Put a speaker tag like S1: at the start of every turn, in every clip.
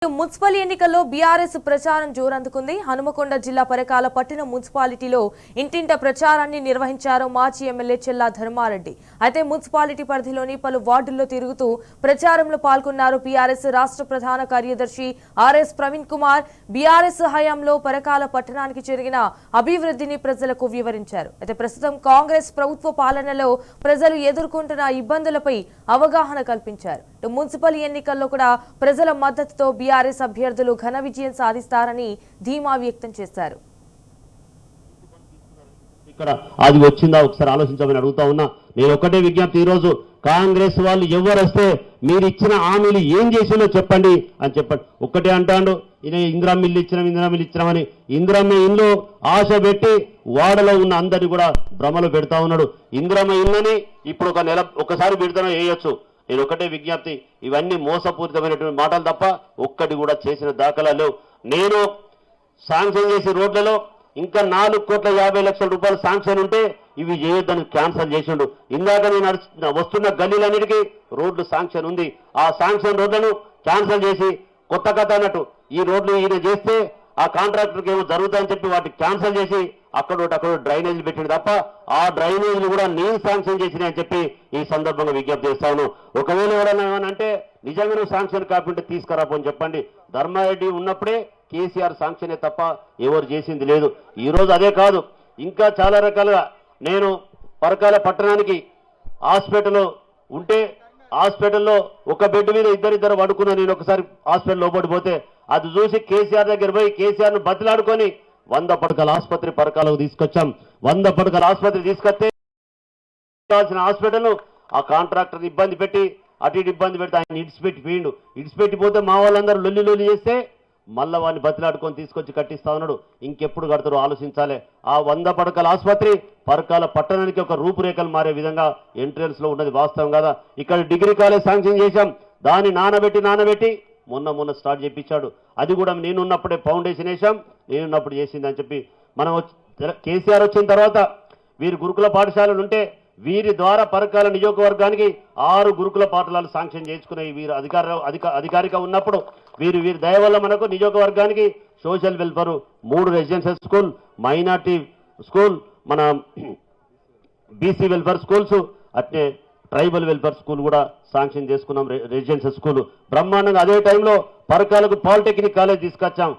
S1: Municipal ఎన్నికల్లో BRS ప్రచారం జోరందుకుంది. హనుమకొండ జిల్లా పరకాల పట్టణ మున్సిపాలిటీలో ఇంటింట ప్రచారాన్ని నిర్వహించారు మాజీ ఎమ్మెల్యే చెల్లా ధర్మారెడ్డి. అయితే మున్సిపాలిటీ పరిధిలోని పలు వార్డుల్లో తిరుగుతూ ప్రచారంలో పాల్గొన్నారు బీఆర్ఎస్ రాష్ట్ర ప్రధాన కార్యదర్శి ఆర్ఎస్ ప్రవీణ్ కుమార్. బీఆర్ఎస్ హయాంలో పరకాల పట్టణానికి జరిగిన అభివృద్ధిని ప్రజలకు వివరించారు. అయితే ప్రస్తుతం కాంగ్రెస్ ప్రభుత్వ పాలనలో ప్రజలు ఎదుర్కొంటున్న ఇబ్బందులపై అవగాహన కల్పించారు. మున్సిపల్ ఎన్నికల్లో కూడా ప్రజల మద్దతుతో బీఆర్ఎస్ అభ్యర్థులు ఘన విజయం సాధిస్తారని ధీమా వ్యక్తం చేశారు.
S2: ఇక్కడ అది వచ్చిందా ఒకసారి ఆలోచించమని అడుగుతా ఉన్నా. నేను ఒకటే విజ్ఞప్తి, ఈరోజు కాంగ్రెస్ వాళ్ళు ఎవరు వస్తే మీరు ఇచ్చిన హామీలు ఏం చేసిందో చెప్పండి అని చెప్పండి. ఒక్కటే అంటాడు, ఇందిరమ్మ ఇల్లు ఇచ్చినామని ఇందిరమ్మ ఇల్లు ఆశ పెట్టి వాడలో ఉన్న అందరినీ కూడా భ్రమలో పెడతా ఉన్నాడు. ఇందిరమ్మ ఇల్లుని ఇప్పుడు ఒక నెల ఒకసారి పెడతానో వేయొచ్చు. నేను ఒకటే విజ్ఞప్తి, ఇవన్నీ మోసపూరితమైనటువంటి మాటలు తప్ప ఒక్కటి కూడా చేసిన దాఖలాలు. నేను శాంక్షన్ చేసే రోడ్లలో ఇంకా 4,50,00,000 రూపాయలు శాంక్షన్ ఉంటే ఇవి చేయొద్దని క్యాన్సల్ చేసిండు. ఇందాక నేను వస్తున్న గల్లీలన్నిటికీ రోడ్లు శాంక్షన్ ఉంది. ఆ శాంక్షన్ రోడ్లను క్యాన్సల్ చేసి కొత్త కథ అన్నట్టు ఈ రోడ్లు ఈయన చేస్తే ఆ కాంట్రాక్టర్కి ఏమో జరుగుతుందని చెప్పి వాటిని క్యాన్సల్ చేసి అక్కడ డ్రైనేజీలు పెట్టింది తప్ప ఆ డ్రైనేజీలు కూడా నేను శాంక్షన్ చేసినా అని చెప్పి ఈ సందర్భంగా విజ్ఞప్తి చేస్తాను. ఒకవేళ ఎవరైనా ఏమనంటే నిజంగా నువ్వు శాంక్షన్ కాకుండా తీసుకురాపని చెప్పండి. ధర్మారెడ్డి ఉన్నప్పుడే కేసీఆర్ శాంక్షనే తప్ప ఎవరు చేసింది లేదు. ఈరోజు అదే కాదు, ఇంకా చాలా రకాలుగా నేను పరకాల పట్టణానికి హాస్పిటల్ ఉంటే హాస్పిటల్లో ఒక బెడ్ మీద ఇద్దరిద్దరు పడుకున్నా. నేను ఒకసారి హాస్పిటల్ లోపడి పోతే అది చూసి కేసీఆర్ దగ్గర పోయి కేసీఆర్ను బతిలాడుకొని 100 పడకల ఆసుపత్రి పరకాలకు తీసుకొచ్చాం. 100 పడకల ఆసుపత్రి తీసుకొస్తే హాస్పిటల్ ఆ కాంట్రాక్టర్ ఇబ్బంది పెట్టి అటు ఇటు ఇబ్బంది పెడితే ఆయన ఇడిచిపెట్టిపోతే మా వాళ్ళందరూ లొల్లి చేస్తే మళ్ళా వాడిని బతిలాడుకొని తీసుకొచ్చి కట్టిస్తా ఉన్నాడు. ఇంకెప్పుడు కడతారో ఆలోచించాలి. ఆ 100 పడకల ఆసుపత్రి పరకాల పట్టణానికి ఒక రూపురేఖలు మారే విధంగా ఎంట్రన్స్ లో ఉన్నది వాస్తవం కదా. ఇక్కడ డిగ్రీ కాలేజ్ శాంక్షన్ చేశాం, దాన్ని నానబెట్టి మొన్న స్టార్ట్ చేయించాడు. అది కూడా నేనున్నప్పుడే ఫౌండేషన్ వేసాం, నేనున్నప్పుడు చేసిందని చెప్పి మనం కేసీఆర్ వచ్చిన తర్వాత వీరి గురుకుల పాఠశాలలు ఉంటే వీరి ద్వారా పరకాల నియోజకవర్గానికి 6 గురుకుల పాఠశాలలు శాంక్షన్ చేసుకున్నాయి. వీరు అధికారిగా ఉన్నప్పుడు వీరి దయ వల్ల మనకు నియోజకవర్గానికి social welfare 3 residential school, minority school, మన బీసీ వెల్ఫేర్ స్కూల్స్, అట్నే ట్రైబల్ వెల్ఫేర్ స్కూల్ కూడా శాంక్షన్ చేసుకున్నాం. రెసిడెన్షియల్ స్కూల్ బ్రహ్మాండంగా. అదే టైంలో పరకాలకు పాలిటెక్నిక్ కాలేజ్ తీసుకొచ్చాం.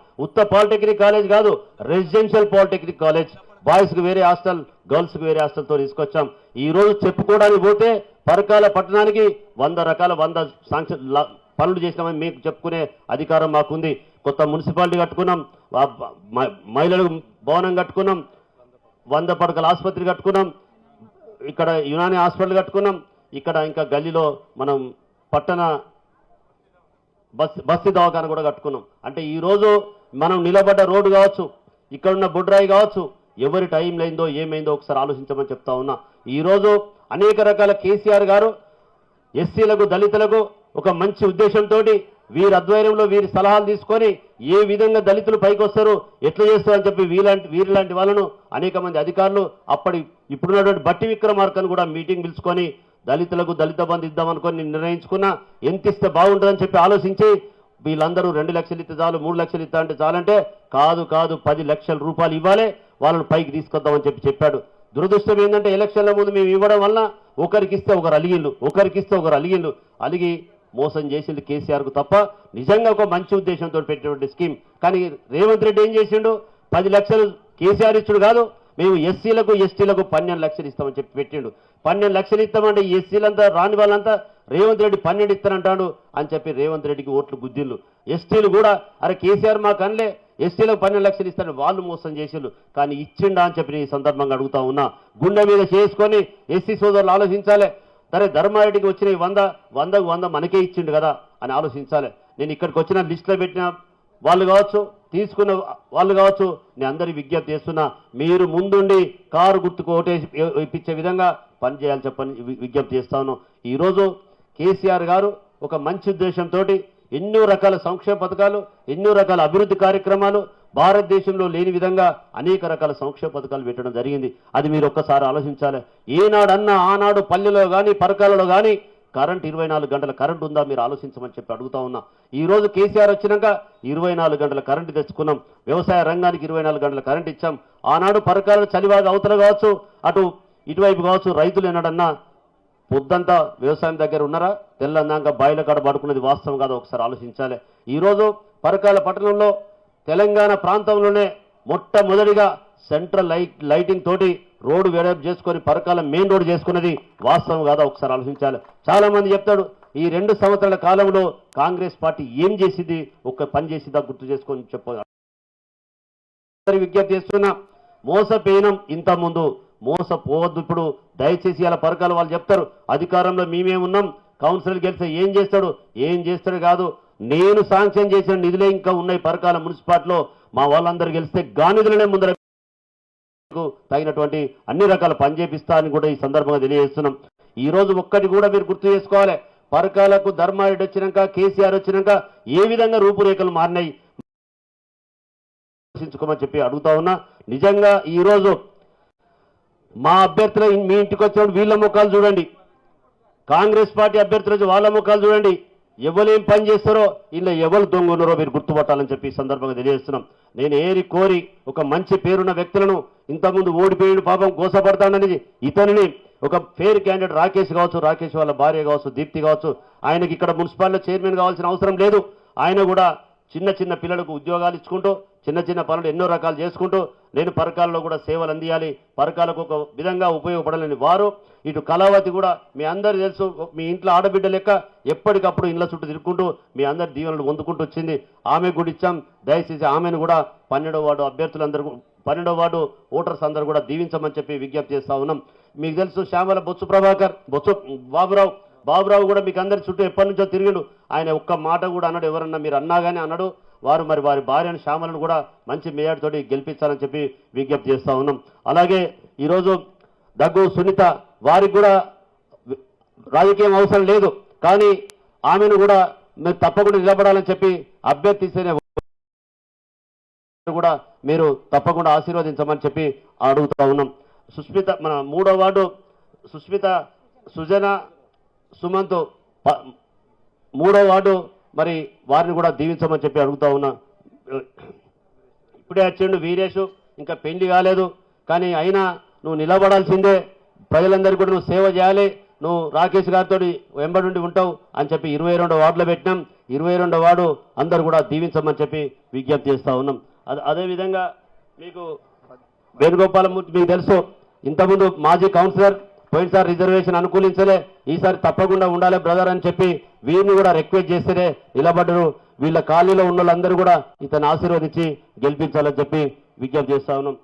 S2: పాలిటెక్నిక్ కాలేజ్ కాదు, రెసిడెన్షియల్ పాలిటెక్నిక్ కాలేజ్. బాయ్స్ కి వేరే హాస్టల్, గర్ల్స్ కి వేరే హాస్టల్తో తీసుకొచ్చాం. ఈ రోజు చెప్పుకోవడానికి పోతే పరకాల పట్టణానికి 100 శాంక్షన్ పనులు చేసినామని మీకు చెప్పుకునే అధికారం మాకుంది. కొత్త మున్సిపాలిటీ కట్టుకున్నాం, మహిళలకు భవనం కట్టుకున్నాం, 100 పడకల ఆసుపత్రి కట్టుకున్నాం, ఇక్కడ యునాని హాస్పిటల్ కట్టుకున్నాం. ఇక్కడ ఇంకా గల్లీలో మనం పట్టణ బస్తీ దవాఖాన కూడా కట్టుకున్నాం. అంటే ఈరోజు మనం నిలబడ్డ రోడ్డు కావచ్చు, ఇక్కడున్న బుడ్రాయి కావచ్చు, ఎవరి టైం లేదో ఏమైందో ఒకసారి ఆలోచించమని చెప్తా ఉన్నా. ఈరోజు అనేక రకాల కేసీఆర్ గారు ఎస్సీలకు దళితులకు ఒక మంచి ఉద్దేశంతో వీరి ఆధ్వర్యంలో వీరి సలహాలు తీసుకొని ఏ విధంగా దళితులు పైకి వస్తారు, ఎట్లా చేస్తారు అని చెప్పి వీరిలాంటి వాళ్ళను అనేక మంది అధికారులు ఇప్పుడున్నటువంటి బట్టి విక్రమార్కను కూడా మీటింగ్ పిలుచుకొని దళితులకు దళిత బంధు ఇద్దామనుకొని నిర్ణయించుకున్నా. ఎంత ఇస్తే బాగుంటుందని చెప్పి ఆలోచించి వీళ్ళందరూ 2 లక్షలు ఇస్తే చాలు, 3 లక్షలు ఇస్తా అంటే చాలంటే కాదు 10 లక్షల రూపాయలు ఇవ్వాలి, వాళ్ళని పైకి తీసుకొద్దామని చెప్పాడు. దురదృష్టం ఏంటంటే ఎలక్షన్ల ముందు మేము ఇవ్వడం వల్ల ఒకరికిస్తే ఒకరు అలిగి మోసం చేసింది కేసీఆర్కు తప్ప నిజంగా ఒక మంచి ఉద్దేశంతో పెట్టినటువంటి స్కీమ్. కానీ రేవంత్ రెడ్డి ఏం చేసిండు, 10 లక్షలు కేసీఆర్ ఇచ్చుడు కాదు, మేము ఎస్సీలకు ఎస్టీలకు 12 లక్షలు ఇస్తామని చెప్పి పెట్టిండు. 12 లక్షలు ఇస్తామంటే ఈ ఎస్సీలంతా రాని వాళ్ళంతా రేవంత్ రెడ్డి 12 ఇస్తానంటాడు అని చెప్పి రేవంత్ రెడ్డికి ఓట్లు గుద్దిళ్ళు. ఎస్టీలు కూడా అరే కేసీఆర్ మాకు అనలే, ఎస్టీలకు 12 లక్షలు ఇస్తారని వాళ్ళు మోసం చేసిండు. కానీ ఇచ్చిండా అని చెప్పి ఈ సందర్భంగా అడుగుతా ఉన్నా. గుండె మీద చేసుకొని ఎస్సీ సోదరులు ఆలోచించాలి. సరే ధర్మారెడ్డికి వచ్చిన 100 మనకే ఇచ్చిండు కదా అని ఆలోచించాలి. నేను ఇక్కడికి వచ్చిన లిస్టులో పెట్టిన వాళ్ళు కావచ్చు, తీసుకున్న వాళ్ళు కావచ్చు, నేను అందరి విజ్ఞప్తి చేస్తున్నా, మీరు ముందుండి కారు గుర్తుకు ఓటేసి ఇప్పించే విధంగా పనిచేయాలని చెప్పని విజ్ఞప్తి చేస్తాను. ఈరోజు కేసీఆర్ గారు ఒక మంచి ఉద్దేశంతో ఎన్నో రకాల సంక్షేమ పథకాలు, ఎన్నో రకాల అభివృద్ధి కార్యక్రమాలు భారతదేశంలో లేని విధంగా అనేక రకాల సంక్షేమ పథకాలు పెట్టడం జరిగింది. అది మీరు ఒక్కసారి ఆలోచించాలి. ఏనాడన్నా ఆనాడు పల్లెలో కానీ పరకాలలో కానీ కరెంట్ 24 గంటల కరెంట్ ఉందా మీరు ఆలోచించమని చెప్పి అడుగుతా ఉన్నా. ఈ రోజు కేసీఆర్ వచ్చినాక 24 గంటల కరెంటు తెచ్చుకున్నాం. వ్యవసాయ రంగానికి 24 గంటల కరెంట్ ఇచ్చాం. ఆనాడు పరకాల చలివాగ అవతల కావచ్చు, అటు ఇటువైపు కావచ్చు, రైతులు ఎన్నడన్నా పొద్దంతా వ్యవసాయం దగ్గర ఉన్నారా? తెల్లందాక బాయిల కాడ పడుకున్నది వాస్తవం కాదు, ఒకసారి ఆలోచించాలి. ఈరోజు పరకాల పట్టణంలో తెలంగాణ ప్రాంతంలోనే మొట్టమొదటిగా సెంట్రల్ లైటింగ్ తోటి రోడ్డు వెడల్పు చేసుకొని పరకాల మెయిన్ రోడ్ చేసుకున్నది వాస్తవం కాదా, ఒకసారి ఆలోచించాలి. చాలా మంది చెప్తాడు ఈ 2 సంవత్సరాల కాలంలో కాంగ్రెస్ పార్టీ ఏం చేసింది, ఒక్క పని చేసిందా గుర్తు చేసుకొని విజ్ఞప్తి చేస్తున్నా. మోసపోయినాం ఇంత ముందు, మోసపోవద్దు ఇప్పుడు దయచేసి. అలా పరకాల వాళ్ళు చెప్తారు అధికారంలో మేమేమున్నాం, కౌన్సిలర్ గెలిస్తే ఏం చేస్తాడు కాదు. నేను శాంక్షన్ చేసిన నిధులే ఇంకా ఉన్నాయి పరకాల మున్సిపాలిటీలో. మా వాళ్ళందరూ గెలిస్తే నిధులనే ముందర తగినటువంటి అన్ని రకాల పని చేపిస్తా అని కూడా ఈ సందర్భంగా తెలియజేస్తున్నాం. ఈ రోజు ఒక్కటి కూడా మీరు గుర్తు చేసుకోవాలి, పరకాలకు ధర్మారెడ్డి వచ్చినాక కేసీఆర్ వచ్చినాక ఏ విధంగా రూపురేఖలు మారినాయి ఆలోచించుకోమని చెప్పి అడుగుతా ఉన్నా. నిజంగా ఈ రోజు మా అభ్యర్థులు మీ ఇంటికి వచ్చినప్పుడు వీళ్ళ ముఖాలు చూడండి, కాంగ్రెస్ పార్టీ అభ్యర్థులు వాళ్ళ ముఖాలు చూడండి. ఎవరేం పని చేస్తారో ఇలా ఎవరు దొంగ ఉన్నారో మీరు గుర్తుపట్టాలని చెప్పి ఈ సందర్భంగా తెలియజేస్తున్నాం. నేను ఏరి కోరి ఒక మంచి పేరున్న వ్యక్తులను ఇంతకుముందు ఓడిపోయిన పాపం గోసపడతానని ఇతనిని ఒక ఫేర్ క్యాండిడేట్ రాకేష్ కావచ్చు, రాకేష్ వాళ్ళ భార్య కావచ్చు, దీప్తి కావచ్చు, ఆయనకి ఇక్కడ మున్సిపాలిటీ చైర్మన్ కావాల్సిన అవసరం లేదు. ఆయన కూడా చిన్న పిల్లలకు ఉద్యోగాలు ఇచ్చుకుంటూ చిన్న పనులు ఎన్నో రకాలు చేసుకుంటూ నేను పరకాలలో కూడా సేవలు అందియాలి, పరకాలకు ఒక విధంగా ఉపయోగపడాలని వారు. ఇటు కళావతి కూడా మీ అందరు తెలుసు, మీ ఇంట్లో ఆడబిడ్డ లెక్క ఎప్పటికప్పుడు ఇళ్ల చుట్టూ తిరుగుకుంటూ మీ అందరి దీవెనలు పొందుకుంటూ వచ్చింది. ఆమె కూడా ఇచ్చాం. దయచేసి ఆమెను కూడా 12వ వార్డు అభ్యర్థులందరూ 12వ వార్డు ఓటర్స్ అందరూ కూడా దీవించమని చెప్పి విజ్ఞప్తి చేస్తా ఉన్నాం. మీకు తెలుసు శ్యామల బొత్సు బాబురావు కూడా మీకు అందరి చుట్టూ ఎప్పటి నుంచో తిరిగిండు. ఆయన ఒక్క మాట కూడా అన్నాడు, ఎవరన్నా మీరు అన్నాగానే అన్నాడు. వారు మరి వారి భార్యను శ్యామలను కూడా మంచి మేయర్తోటి గెలిపించాలని చెప్పి విజ్ఞప్తి చేస్తా ఉన్నాం. అలాగే ఈరోజు దగ్గు సునీత, వారికి కూడా రాజకీయం అవసరం లేదు, కానీ ఆమెను కూడా మీరు తప్పకుండా నిలబడాలని చెప్పి అభ్యర్థిస్తేనే కూడా మీరు తప్పకుండా ఆశీర్వదించమని చెప్పి అడుగుతా ఉన్నాం. సుస్మిత, మన 3వ వార్డు సుస్మిత, సుజన, సుమంత్ 3వ వార్డు, మరి వారిని కూడా దీవించమని చెప్పి అడుగుతా ఉన్నా. ఇప్పుడే వచ్చిండు వీరేష్, ఇంకా పెళ్లి కాలేదు, కానీ అయినా నువ్వు నిలబడాల్సిందే, ప్రజలందరికీ కూడా నువ్వు సేవ చేయాలి, నువ్వు రాకేష్ గారితో వెంబడి ఉంటావు అని చెప్పి 22వ వార్డులో పెట్టినాం. 22వ వార్డు అందరు కూడా దీవించమని చెప్పి విజ్ఞప్తి చేస్తూ ఉన్నాం. అదేవిధంగా మీకు వేణుగోపాలమూర్తి మీకు తెలుసు, ఇంతకుముందు మాజీ కౌన్సిలర్, పోయినసారి రిజర్వేషన్ అనుకూలించలే, ఈసారి తప్పకుండా ఉండాలి బ్రదర్ అని చెప్పి వీరిని కూడా రిక్వెస్ట్ చేస్తేనే నిలబడ్డరు. వీళ్ళ ఖాళీలో ఉన్న వాళ్ళందరూ కూడా ఇతను ఆశీర్వదించి గెలిపించాలని చెప్పి విజ్ఞప్తి చేస్తా ఉన్నాం.